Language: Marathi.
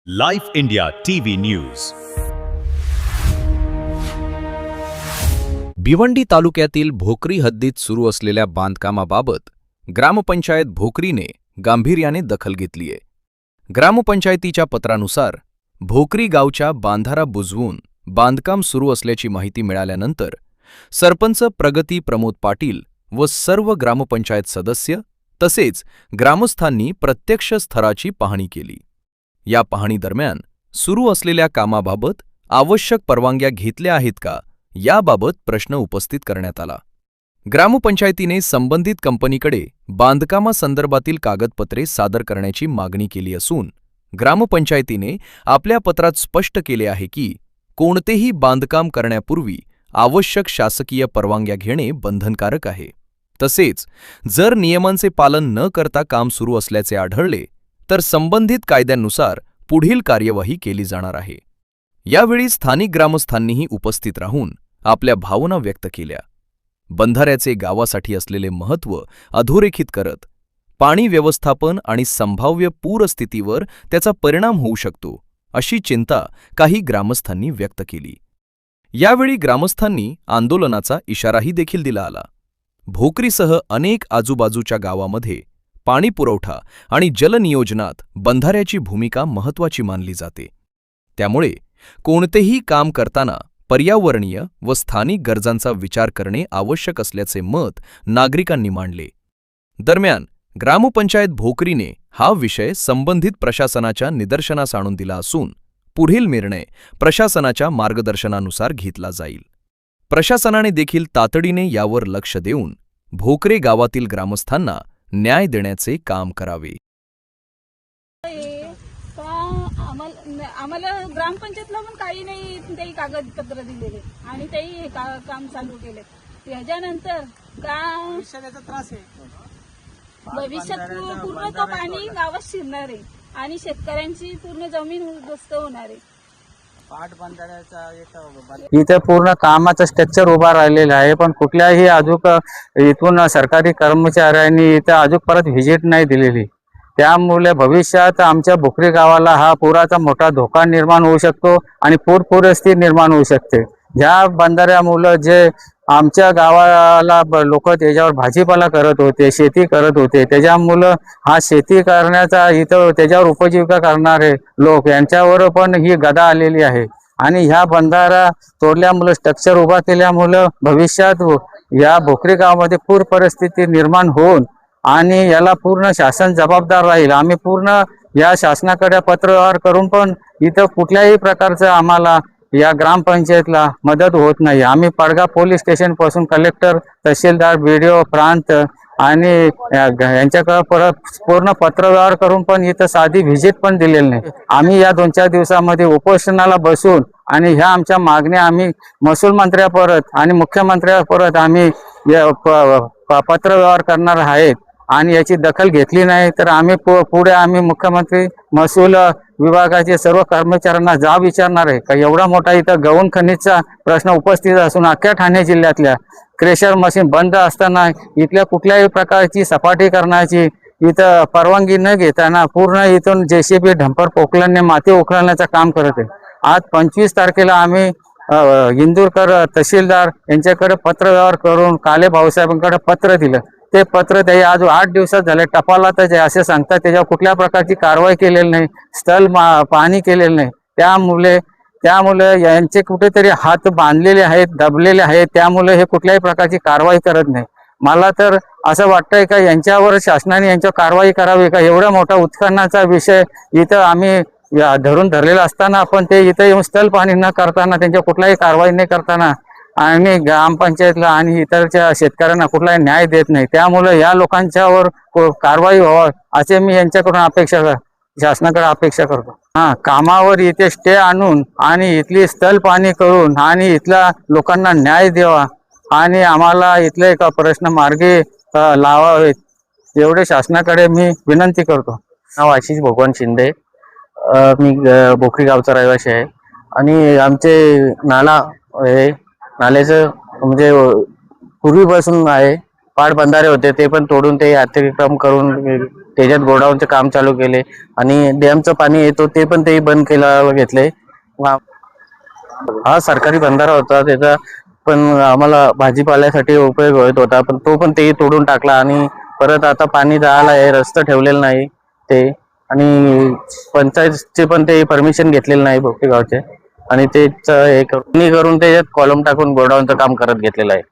Life India TV news. Bhiwandi तालुक्यातील भोकरी हद्दीत सुरू असलेल्या बांधकामाबाबत ग्रामपंचायत भोकरीने गांभीर्याने दखल घेतली आहे. ग्रामपंचायतीच्या पत्रानुसार भोकरी गावच्या बांधारा बुजवून बांधकाम सुरू असल्याची माहिती मिळाल्यानंतर सरपंच प्रगती प्रमोद पाटील व सर्व ग्रामपंचायत सदस्य तसेच ग्रामस्थांनी प्रत्यक्ष स्थळाची पाहणी केली. या पाहणीदरम्यान सुरू असलेल्या कामाबाबत आवश्यक परवानग्या घेतल्या आहेत का याबाबत प्रश्न उपस्थित करण्यात आला. ग्रामपंचायतीने संबंधित कंपनीकडे बांधकामासंदर्भातील कागदपत्रे सादर करण्याची मागणी केली असून ग्रामपंचायतीने आपल्या पत्रात स्पष्ट केले आहे की कोणतेही बांधकाम करण्यापूर्वी आवश्यक शासकीय परवानग्या घेणे बंधनकारक आहे. तसेच जर नियमांचे पालन न करता काम सुरू असल्याचे आढळले तर संबंधित कायद्यानुसार पुढील कार्यवाही केली जाणार आहे. यावेळी स्थानिक ग्रामस्थांनीही उपस्थित राहून आपल्या भावना व्यक्त केल्या. बंधाऱ्याचे गावासाठी असलेले महत्त्व अधोरेखित करत पाणी व्यवस्थापन आणि संभाव्य पूरस्थितीवर त्याचा परिणाम होऊ शकतो अशी चिंता काही ग्रामस्थांनी व्यक्त केली. यावेळी ग्रामस्थांनी आंदोलनाचा इशाराही देखील दिला आला. भोकरीसह अनेक आजूबाजूच्या गावामध्ये पाणी पुरवठा आणि जलनियोजनात बंधाऱ्याची भूमिका महत्त्वाची मानली जाते. त्यामुळे कोणतेही काम करताना पर्यावरणीय व स्थानिक गरजांचा विचार करणे आवश्यक असल्याचे मत नागरिकांनी मांडले. दरम्यान ग्रामपंचायत भोकरीने हा विषय संबंधित प्रशासनाच्या निदर्शनास आणून दिला असून पुढील निर्णय प्रशासनाच्या मार्गदर्शनानुसार घेतला जाईल. प्रशासनाने देखील तातडीने यावर लक्ष देऊन भोकरे गावातील ग्रामस्थांना न्याय देण्याचे काम करावे. आम्हाला ग्रामपंचायतला पण काही नाही ते कागदपत्र दिलेले आणि तेही हे काम चालू केले. त्याच्यानंतर भविष्याचा त्रास आहे. भविष्यात पूर्ण तो पाणी गावात शिरणार आहे आणि शेतकऱ्यांची पूर्ण जमीन उद्ध्वस्त होणार आहे. इथे पूर्ण कामाचं स्ट्रक्चर उभा राहिलेलं आहे, पण कुठल्याही अजून इथून सरकारी कर्मचाऱ्यांनी इथं अजून परत व्हिजिट नाही दिलेली. त्यामुळे भविष्यात आमच्या भोकरी गावाला हा पुराचा मोठा धोका निर्माण होऊ शकतो आणि पूरस्थिती निर्माण होऊ शकते. ज्या बंधाऱ्यामुळे जे आमच्या गावाला लोक त्याच्यावर भाजीपाला करत होते, शेती करत होते, त्याच्यामुळं हा शेती करण्याचा इथं त्याच्यावर उपजीविका करणारे लोक यांच्यावर पण ही गदा आलेली आहे. आणि ह्या बंधारा तोडल्यामुळं स्ट्रक्चर उभा केल्यामुळं भविष्यात या भोकरी गावामध्ये पूर परिस्थिती निर्माण होऊन आणि याला पूर्ण शासन जबाबदार राहील. आम्ही पूर्ण या शासनाकडे पत्रव्यवहार करून पण इथं कुठल्याही प्रकारचं आम्हाला या ग्रामपंचायतला मदत होत नाही. आम्ही पडगा पोलीस स्टेशन पासून कलेक्टर, तहसीलदार, BDO प्रांत आणि यांच्याकडे परत पूर्ण पत्रव्यवहार करून पण इथं साधी व्हिजिट पण दिलेली नाही. आम्ही या 2-4 दिवसामध्ये उपोषणाला बसून आणि ह्या आमच्या मागण्या आम्ही महसूल मंत्र्यापर्यंत आणि मुख्यमंत्र्यापर्यंत आम्ही पत्रव्यवहार करणार आहेत. आणि याची दखल घेतली नाही तर आम्ही पुढे आम्ही मुख्यमंत्री महसूल विभागाचे सर्व कर्मचाऱ्यांना जाब विचारणार आहे का एवढा मोठा इथं गौण खनिजचा प्रश्न उपस्थित असून अख्ख्या ठाणे जिल्ह्यातल्या क्रेशर मशीन बंद असताना इथल्या कुठल्याही प्रकारची सपाटी करण्याची इथं परवानगी न घेताना पूर्ण इथून JCB ढंपर पोकलने माती उकळण्याचं काम करत आहे. आज 25 तारखेला आम्ही इंदूरकर तहसीलदार यांच्याकडे पत्रव्यवहार करून काले भाऊसाहेबांकडे पत्र दिलं. ते पत्र ते आज 8 दिवसात झाले, टपालातच आहे असे सांगतात. त्याच्यावर कुठल्या प्रकारची कारवाई केलेली नाही, स्थळ पाहणी केलेलं नाही. त्यामुळे यांचे कुठेतरी हात बांधलेले आहेत, दबलेले आहेत. त्यामुळे हे कुठल्याही प्रकारची कारवाई करत नाही. मला तर असं वाटतंय का यांच्यावर शासनाने यांच्यावर कारवाई करावी का. एवढा मोठा उत्खननाचा विषय इथं आम्ही धरलेला असताना आपण ते इथं येऊन स्थळ पाहणी न करताना त्यांच्यावर कुठलाही कारवाई न करताना आणि ग्रामपंचायतला आणि इतरच्या शेतकऱ्यांना कुठलाही न्याय देत नाही. त्यामुळे या लोकांच्यावर कारवाई व्हावं असे मी यांच्याकडून शासनाकडे अपेक्षा करतो. कामावर इथे स्टे आणून आणि इथली स्थळ पाहणी करून आणि इथल्या लोकांना न्याय द्यावा आणि आम्हाला इथले एक प्रश्न मार्गी लावावेत एवढे शासनाकडे मी विनंती करतो. नाव आशिष भगवान शिंदे. मी भोकरी गावचा रहिवासी आहे आणि आमचे नाल्याचं म्हणजे पूर्वीपासून आहे. पाटबंधारे होते ते पण तोडून ते अतिक्रम करून त्याच्यात गोडाऊनचे काम चालू केले आणि डॅमचं पाणी येतो ते पण ते बंद घेतले. हा सरकारी बंधारा होता, त्याचा पण आम्हाला भाजीपाल्यासाठी उपयोग होत होता, पण तो पण ते तोडून टाकला आणि परत आता पाणी जायला आहे, रस्ते ठेवलेलं नाही ते, आणि पंचायतचे पण ते परमिशन घेतलेलं नाही भोकरी गावचे, आणि ते हे करून त्याच्यात कॉलम टाकून गोडाऊनचं काम करत घेतलेलं आहे.